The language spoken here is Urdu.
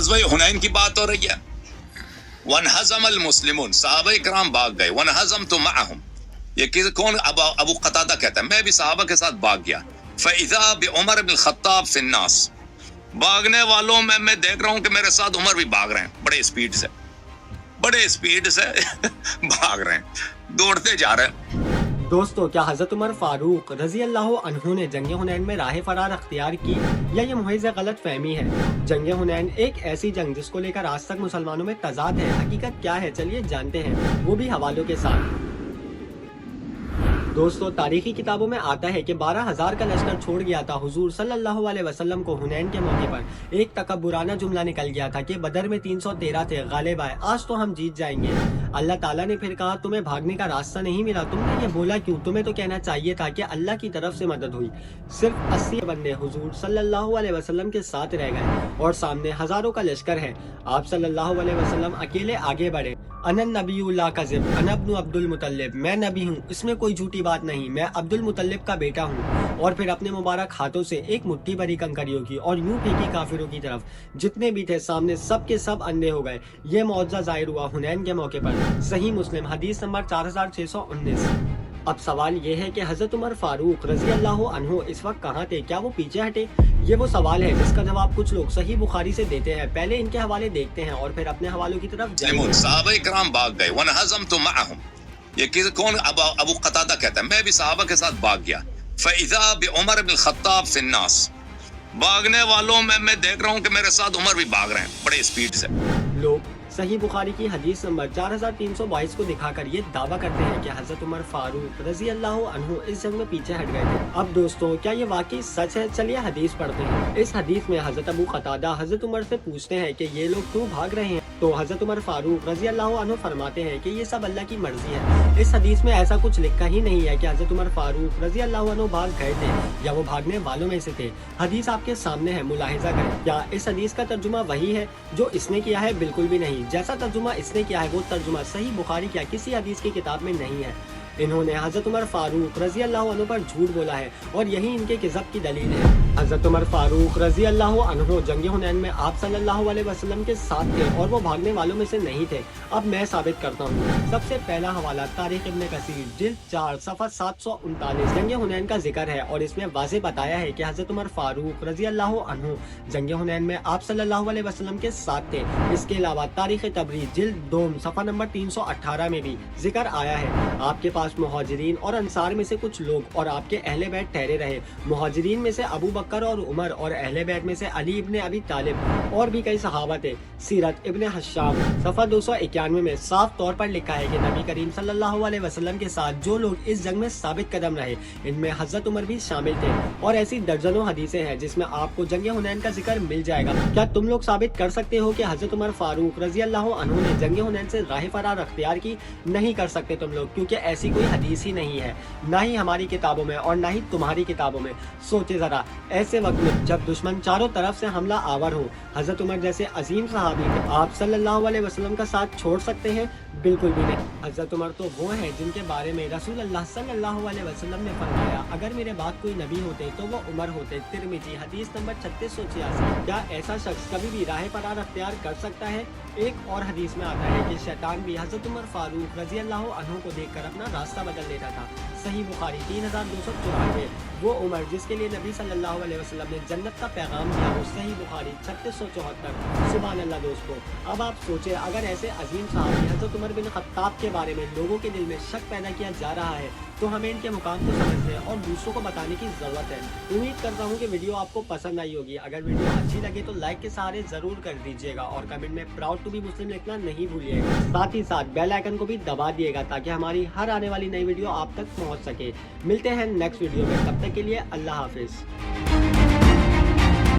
غزوہ حنین کی بات ہو رہی ہے. وانہزم المسلمون، صحابہ کرام بھاگ گئے. وانہزمت معہم، یہ کون؟ ابو قتادہ کہتا ہے میں بھی صحابہ کے ساتھ بھاگ گیا. فاذا بعمر بن الخطاب فی الناس، بھاگنے والوں میں دیکھ رہا ہوں کہ میرے ساتھ عمر بھی بھاگ رہے ہیں، بڑے اسپیڈ سے بھاگ رہے ہیں، دوڑتے جا رہے ہیں. دوستو، کیا حضرت عمر فاروق رضی اللہ عنہ نے جنگ حنین میں راہ فرار اختیار کی، یا یہ محض غلط فہمی ہے؟ جنگ حنین ایک ایسی جنگ جس کو لے کر آج تک مسلمانوں میں تضاد ہے. حقیقت کیا ہے، چلیے جانتے ہیں، وہ بھی حوالوں کے ساتھ. دوستو، تاریخی کتابوں میں آتا ہے کہ 12,000 کا لشکر چھوڑ گیا تھا حضور صلی اللہ علیہ وسلم کو حنین کے موقع پر. ایک تکبرانہ جملہ نکل گیا تھا کہ بدر میں 313 تھے، غالب آئے، آج تو ہم جیت جائیں گے. اللہ تعالیٰ نے پھر کہا تمہیں بھاگنے کا راستہ نہیں ملا، تم نے یہ بولا کیوں؟ تمہیں تو کہنا چاہیے تھا کہ اللہ کی طرف سے مدد ہوئی. صرف 80 بندے حضور صلی اللہ علیہ وسلم کے ساتھ رہ گئے اور سامنے ہزاروں کا لشکر ہے. آپ صلی اللہ علیہ وسلم اکیلے آگے بڑھے. انا نبی لا کذب، انا ابن عبد المطلب، میں نبی ہوں، اس میں کوئی جھوٹی بات نہیں، میں عبد المطلب کا بیٹا ہوں. اور پھر اپنے مبارک ہاتھوں سے ایک مٹھی بھری کنکریوں کی اور یوں پھینکی کافروں کی طرف. جتنے بھی تھے سامنے سب کے سب اندھے ہو گئے. یہ معجزہ ظاہر ہوا حنین کے موقع پر. صحیح مسلم حدیث نمبر 4619. اب سوال یہ ہے کہ حضرت عمر فاروق رضی اللہ عنہ اس وقت کہاں تھے؟ کیا وہ پیچھے ہٹے؟ یہ وہ سوال ہے جس کا جواب کچھ لوگ صحیح بخاری سے دیتے ہیں. پہلے ان کے حوالے دیکھتے ہیں اور پھر اپنے حوالوں کی طرف جائیں گے. صحابہ کرام بھاگ گئے. وانہزمت معہم، یہ کون؟ ابو قتادہ کہتا ہے میں بھی صحابہ کے ساتھ بھاگ گیا. فاذا بعمر بن الخطاب فی الناس، بھاگنے والوں میں دیکھ رہا ہوں کہ میرے ساتھ عمر بھی بھاگ رہے ہیں، بڑے اسپیڈ سے. لوگ صحیح بخاری کی حدیث نمبر 4322 کو دکھا کر یہ دعویٰ کرتے ہیں کہ حضرت عمر فاروق رضی اللہ عنہ اس جنگ میں پیچھے ہٹ گئے تھے. اب دوستو، کیا یہ واقعی سچ ہے؟ چلیے حدیث پڑھتے ہیں. اس حدیث میں حضرت ابو قتادہ حضرت عمر سے پوچھتے ہیں کہ یہ لوگ کیوں بھاگ رہے ہیں؟ تو حضرت عمر فاروق رضی اللہ عنہ فرماتے ہیں کہ یہ سب اللہ کی مرضی ہے. اس حدیث میں ایسا کچھ لکھا ہی نہیں ہے کہ حضرت عمر فاروق رضی اللہ عنہ بھاگ گئے تھے یا وہ بھاگنے والوں میں سے تھے. حدیث آپ کے سامنے ہے، ملاحظہ کریں. کیا اس حدیث کا ترجمہ وہی ہے جو اس نے کیا ہے؟ بالکل بھی نہیں. جیسا ترجمہ اس نے کیا ہے وہ ترجمہ صحیح بخاری کیا کسی حدیث کی کتاب میں نہیں ہے. انہوں نے حضرت عمر فاروق رضی اللہ عنہ پر جھوٹ بولا ہے اور یہی ان کے کذب کی دلیل ہے. حضرت عمر فاروق رضی اللہ عنہ جنگ حنین میں آپ صلی اللہ علیہ وسلم کے ساتھ تھے اور وہ بھاگنے والوں میں سے نہیں تھے. اب میں ثابت کرتا ہوں. سب سے پہلا حوالہ تاریخ ابن کثیر جلد 4 صفحہ 739. جنگ حنین کا ذکر ہے اور اس میں واضح بتایا ہے کہ حضرت عمر فاروق رضی اللہ عنہ جنگ حنین میں آپ صلی اللہ علیہ وسلم کے ساتھ تھے. اس کے علاوہ تاریخ تبریز جلد 2 صفحہ نمبر 318 میں بھی ذکر آیا ہے. آپ کے پاس مہاجرین اور انصار میں سے کچھ لوگ اور آپ کے اہل بیت ٹھہرے رہے. مہاجرین میں سے ابو بکر اور عمر اور اہل بیت میں سے علی ابن ابی طالب اور بھی کئی صحابہ تھے. سیرت ابن حشام صفحہ 291 میں صاف طور پر لکھا ہے کہ نبی کریم صلی اللہ علیہ وسلم کے ساتھ جو لوگ اس جنگ میں ثابت قدم رہے ان میں حضرت عمر بھی شامل تھے. اور ایسی درجنوں حدیثیں ہیں جس میں آپ کو جنگ حنین کا ذکر مل جائے گا. کیا تم لوگ ثابت کر سکتے ہو کہ حضرت عمر فاروق رضی اللہ عنہ نے جنگ حنین سے راہ فرار اختیار کی؟ نہیں کر سکتے تم لوگ، کیونکہ ایسی کوئی حدیث ہی نہیں ہے، نہ ہی ہماری کتابوں میں اور نہ ہی تمہاری کتابوں میں. سوچے ذرا، ایسے وقت میں جب دشمن چاروں طرف سے حملہ آور ہو، حضرت عمر جیسے عظیم صحابی آپ صلی اللہ علیہ وسلم کا ساتھ چھوڑ سکتے ہیں؟ بالکل بھی نہیں. حضرت عمر تو وہ ہیں جن کے بارے میں رسول اللہ صلی اللہ علیہ وسلم نے فرمایا اگر میرے بعد کوئی نبی ہوتے تو وہ عمر ہوتے. ترمذی حدیث نمبر 3686. کیا ایسا شخص کبھی بھی راہ فرار اختیار کر سکتا ہے؟ ایک اور حدیث میں آتا ہے کہ شیطان بھی حضرت عمر فاروق رضی اللہ عنہ کو دیکھ کر اپنا راستہ بدل لیتا تھا. صحیح بخاری 3294. وہ عمر جس کے لیے نبی صلی اللہ علیہ وسلم نے جنت کا پیغام دیا وہ صحیح بخاری 3674. سبحان اللہ دوستو. اب آپ سوچیں اگر ایسے عظیم صحابی حضرت عمر بن خطاب کے بارے میں لوگوں کے دل میں شک پیدا کیا جا رہا ہے تو ہمیں ان کے مقام کو سمجھنے اور دوسروں کو بتانے کی ضرورت ہے. امید کرتا ہوں کہ ویڈیو آپ کو پسند آئی ہوگی. اگر ویڈیو اچھی لگے تو لائک کے سہارے ضرور کر دیجیے گا اور کمنٹ میں پراؤڈ ٹو بی مسلم لکھنا نہیں بھولیے گا. ساتھ ہی ساتھ بیل آئیکن کو بھی دبا دیے گا تاکہ ہماری ہر آنے والی نئی ویڈیو آپ تک پہنچ سکے. ملتے ہیں نیکسٹ ویڈیو میں، تب تک کے لیے اللہ حافظ.